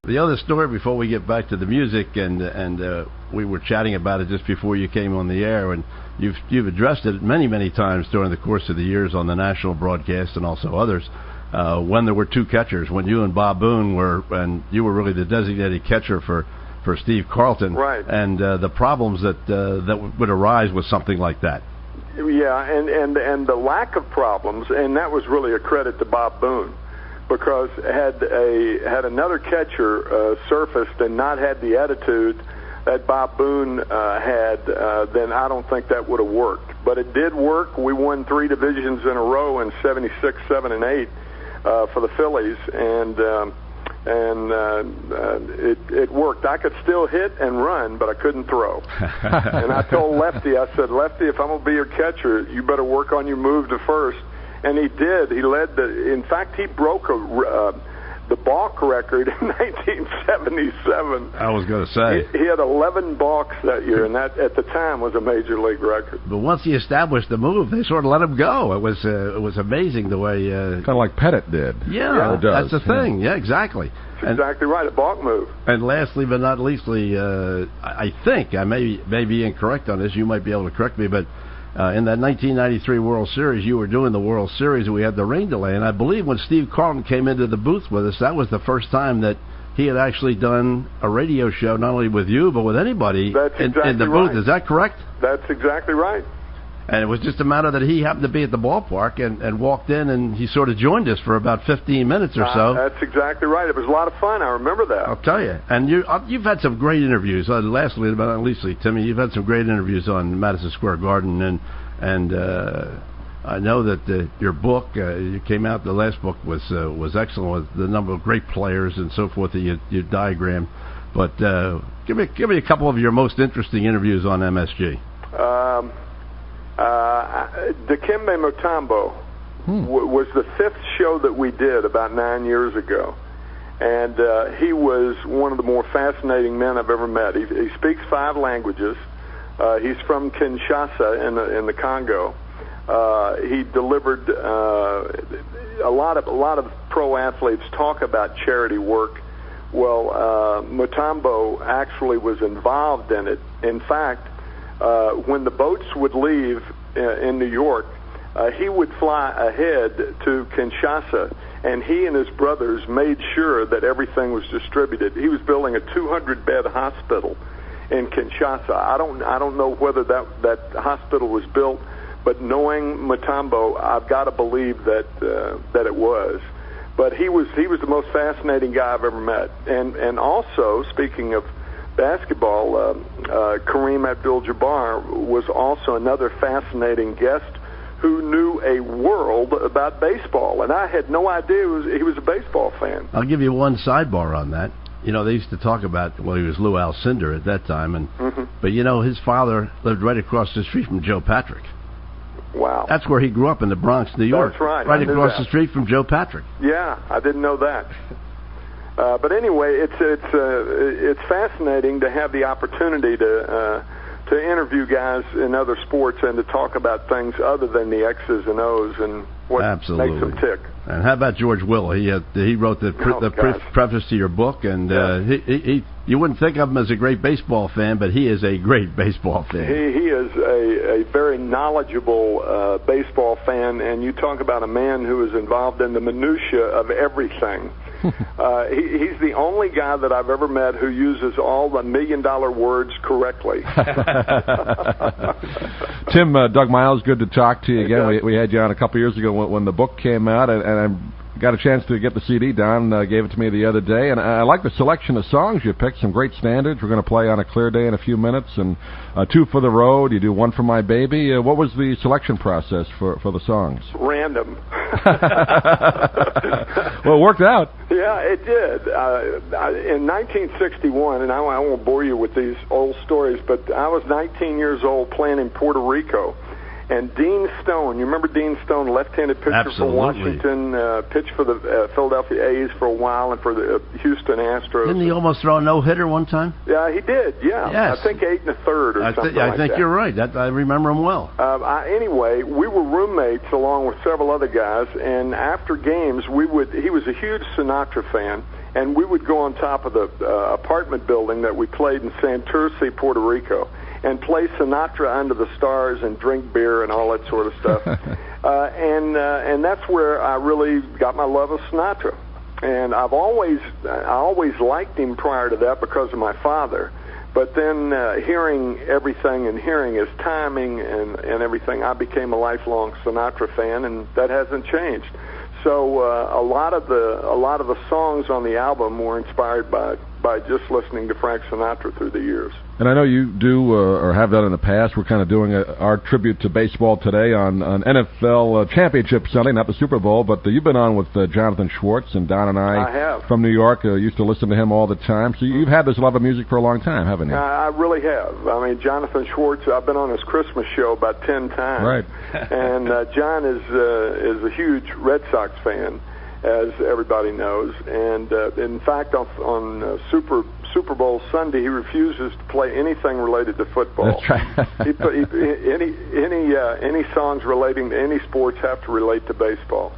The other story before we get back to the music, and we were chatting about it just before you came on the air, and you've addressed it many times during the course of the years on the national broadcast and also others, when there were two catchers, when you and Bob Boone were, and you were really the designated catcher for Steve Carlton, right? And the problems that would arise with something like that. Yeah, and the lack of problems, and that was really a credit to Bob Boone. Because had another catcher surfaced and not had the attitude that Bob Boone had, then I don't think that would have worked. But it did work. We won 3 divisions in a row in '76, '7, and '8 for the Phillies, and it worked. I could still hit and run, but I couldn't throw. And I told Lefty, I said, Lefty, if I'm going to be your catcher, you better work on your move to first. And he did. He led in fact, he broke the balk record in 1977. I was going to say. He had 11 balks that year, and that at the time was a major league record. But once he established the move, they sort of let him go. It was amazing the way. Kind of like Pettit did. Yeah, that's the thing. Yeah, exactly. Exactly right, a balk move. And lastly, but not leastly, I think, I may be incorrect on this, you might be able to correct me, but in that 1993 World Series, you were doing the World Series, and we had the rain delay, and I believe when Steve Carlton came into the booth with us, that was the first time that he had actually done a radio show, not only with you, but with anybody in the booth. Is that correct? That's exactly right. And it was just a matter that he happened to be at the ballpark and walked in, and he sort of joined us for about 15 minutes or so. That's exactly right. It was a lot of fun. I remember that. I'll tell you. And you've had some great interviews. Lastly, but not leastly, Timmy, you've had some great interviews on Madison Square Garden, and I know that your book, you came out, the last book was excellent with the number of great players and so forth that you diagrammed. But give me a couple of your most interesting interviews on MSG. Dikembe Mutombo was the 5th show that we did about 9 years ago, and he was one of the more fascinating men I've ever met. He speaks 5 languages. He's from Kinshasa in the Congo. He delivered a lot of pro athletes talk about charity work. Well, Mutombo actually was involved in it. In fact, when the boats would leave in New York, he would fly ahead to Kinshasa, and he and his brothers made sure that everything was distributed. He was building a 200-bed hospital in Kinshasa. I don't know whether that hospital was built, but knowing Mutombo, I've got to believe that it was. But he was the most fascinating guy I've ever met. And also, speaking of basketball, Kareem Abdul-Jabbar was also another fascinating guest who knew a world about baseball, and I had no idea he was a baseball fan. I'll give you one sidebar on that. You know, they used to talk about, well, he was Lou Alcindor at that time, and but you know, his father lived right across the street from Joe Patrick. Wow. That's where he grew up, in the Bronx, New York. That's right. Right across the street from Joe Patrick. Yeah, I didn't know that. But anyway, it's fascinating to have the opportunity to interview guys in other sports and to talk about things other than the X's and O's and what makes them tick. And how about George Will? He wrote the preface to your book, and he you wouldn't think of him as a great baseball fan, but he is a great baseball fan. He is a very knowledgeable baseball fan, and you talk about a man who is involved in the minutia of everything. He's the only guy that I've ever met who uses all the $1 million words correctly. Tim, Doug Miles, good to talk to you again. We had you on a couple years ago when the book came out, and I got a chance to get the CD. Don gave it to me the other day, and I like the selection of songs you picked. Some great standards. We're going to play On a Clear Day in a few minutes, and 2 for the Road. You do One for My Baby. What was the selection process for the songs? Random. Well, it worked out. Yeah, it did. In 1961, and I won't bore you with these old stories, but I was 19 years old playing in Puerto Rico. And Dean Stone, you remember Dean Stone, left-handed pitcher Absolutely. for Washington, pitched for the Philadelphia A's for a while and for the Houston Astros. Didn't he almost throw a no-hitter one time? Yeah, he did, yeah. Yes. I think 8 1/3 or something like that. I think you're right. I remember him well. Anyway, we were roommates along with several other guys, and after games, he was a huge Sinatra fan, and we would go on top of the apartment building that we played in Santurce, Puerto Rico, and play Sinatra Under the Stars and drink beer and all that sort of stuff. And that's where I really got my love of Sinatra. And I always liked him prior to that because of my father. But then hearing everything and hearing his timing and everything, I became a lifelong Sinatra fan, and that hasn't changed. So a lot of the songs on the album were inspired by just listening to Frank Sinatra through the years. And I know you do or have done in the past. We're kind of doing our tribute to baseball today on NFL Championship Sunday, not the Super Bowl, but you've been on with Jonathan Schwartz, and Don and I have. From New York used to listen to him all the time. So you've had this love of music for a long time, haven't you? I really have. I mean, Jonathan Schwartz, I've been on his Christmas show about 10 times. Right. And John is a huge Red Sox fan, as everybody knows. And in fact, on Super Bowl Sunday, he refuses to play anything related to football. That's right. Any songs relating to any sports have to relate to baseball.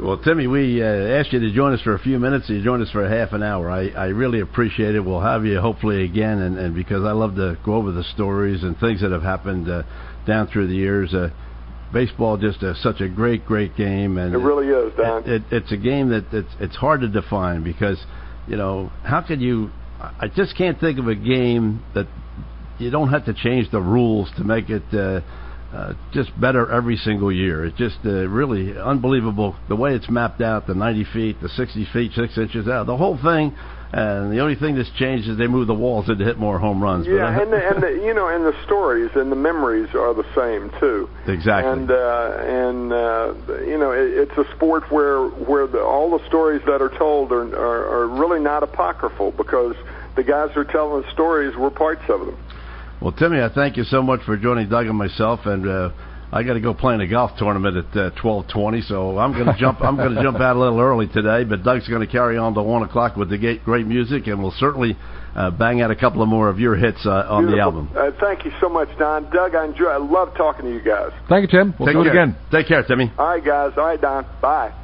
Well, Timmy, we asked you to join us for a few minutes. You joined us for a half an hour. I really appreciate it. We'll have you hopefully again, and because I love to go over the stories and things that have happened down through the years. Baseball just such a great game, and it really is, Don. It's a game that it's hard to define because, you know, how could you? I just can't think of a game that you don't have to change the rules to make it just better every single year. It's just really unbelievable the way it's mapped out, the 90 feet, the 60 feet, 6 inches out, the whole thing. And the only thing that's changed is they move the walls in to hit more home runs. Yeah, and the stories and the memories are the same too. Exactly. And it's a sport where all the stories that are told are really not apocryphal because the guys who are telling the stories were parts of them. Well, Timmy, I thank you so much for joining Doug and myself, and I got to go play in a golf tournament at 12:20, so I'm going to jump. I'm going to jump out a little early today. But Doug's going to carry on to 1 o'clock with the great music, and we'll certainly bang out a couple of more of your hits on the album. Thank you so much, Don. Doug, I love talking to you guys. Thank you, Tim. We'll do it again. Take care, Timmy. All right, guys. All right, Don. Bye.